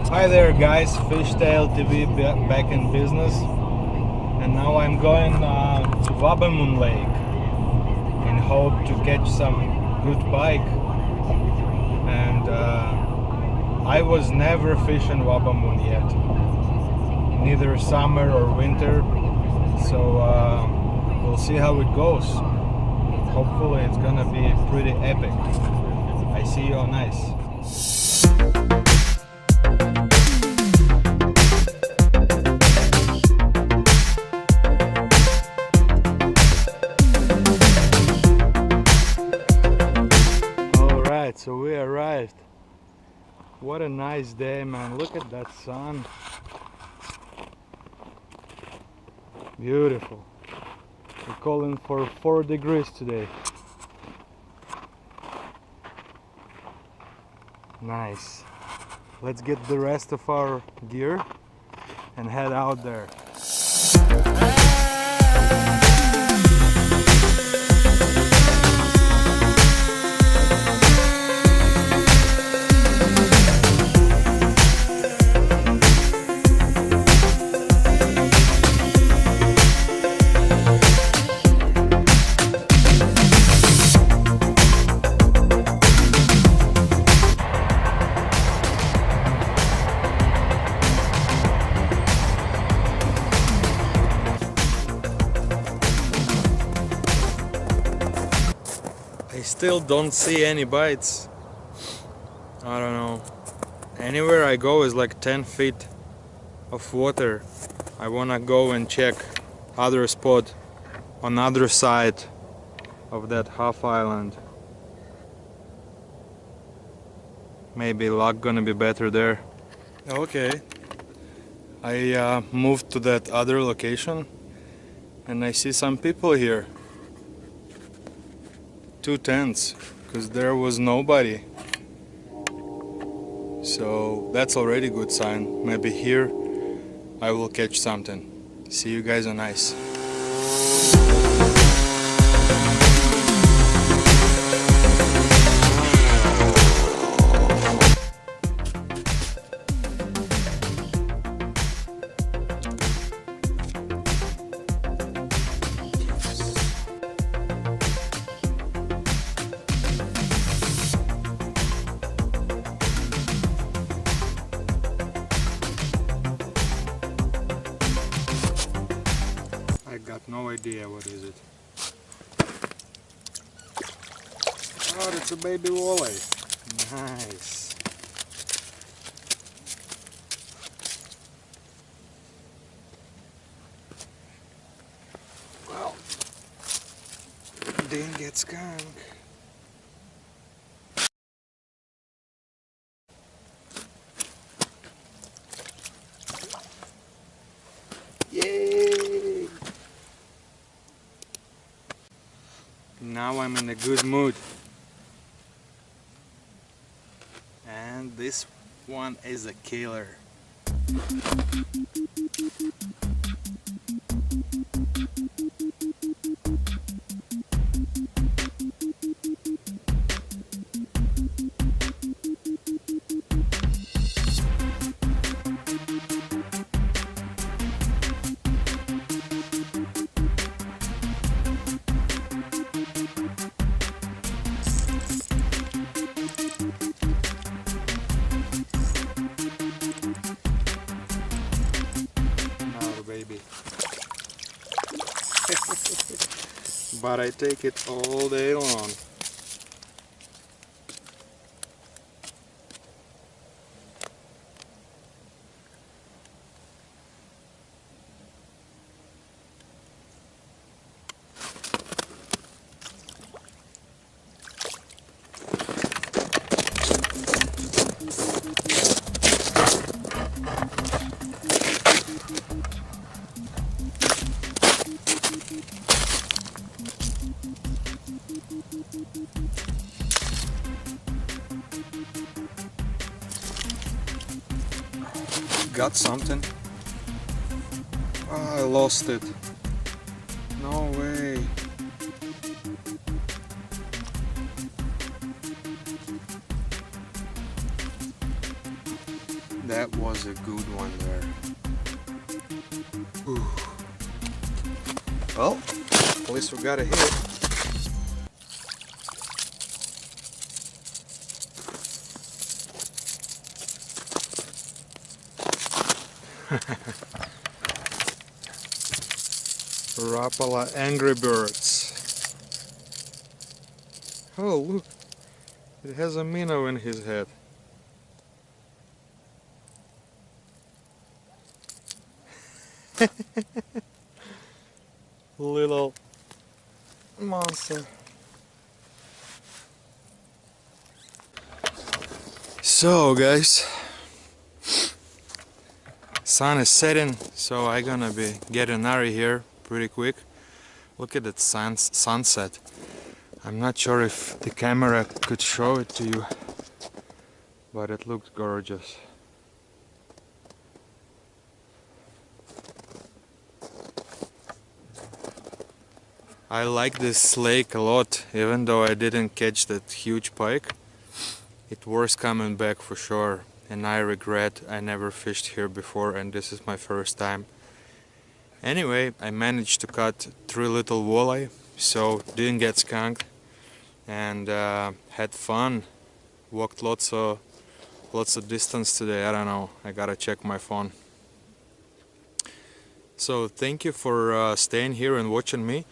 Hi there guys, Fishtail TV back in business, and now I'm going to Wabamun Lake in hope to catch some good pike. And I was never fishing Wabamun yet, neither summer or winter, so we'll see how it goes. Hopefully it's gonna be pretty epic. I see you on ice. So we arrived. What a nice day, man. Look at that sun. Beautiful. We're calling for 4 degrees today. Nice. Let's get the rest of our gear and head out there. I still don't see any bites. I don't know. Anywhere I go is like 10 feet of water. I wanna go and check other spot on other side of that half island. Maybe luck gonna be better there. Okay. I moved to that other location and I see some people here. 2 tents, because there was nobody. So that's already a good sign. Maybe here I will catch something. See you guys on ice. I got no idea what is it. Oh, it's a baby walleye. Nice. Well, didn't get skunk. Yay! Now I'm in a good mood. And this one is a killer. Baby. But I take it all day long. Got something. Oh, I lost it. No way. That was a good one there. Ooh. Well, at least we got a hit. Rapala Angry Birds. Oh, look, it has a minnow in his head. Little monster. So guys, sun is setting, so I'm gonna be getting out of here pretty quick. Look at that sunset. I'm not sure if the camera could show it to you, but it looks gorgeous. I like this lake a lot, even though I didn't catch that huge pike. It was coming back for sure, and I regret I never fished here before, and this is my first time. Anyway, I managed to cut 3 little walleye, so didn't get skunked, and had fun. Walked lots of distance today. I don't know, I gotta check my phone. So thank you for staying here and watching me.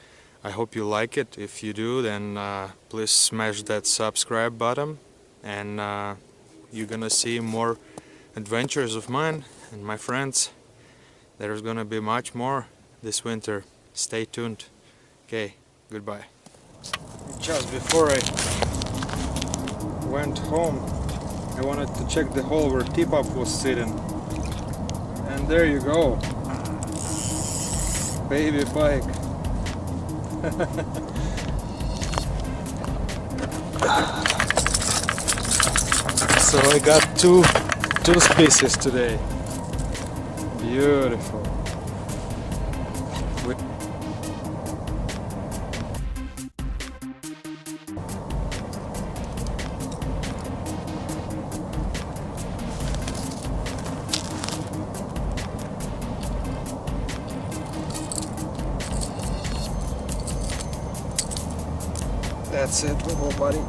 I hope you like it. If you do, then please smash that subscribe button, and you're gonna see more adventures of mine and my friends. There's gonna be much more this winter. Stay tuned. Okay, goodbye. Just before I went home, I wanted to check the hole where tip-up was sitting, and there you go, baby pike. So I got two species today. Beautiful. That's it, little buddy.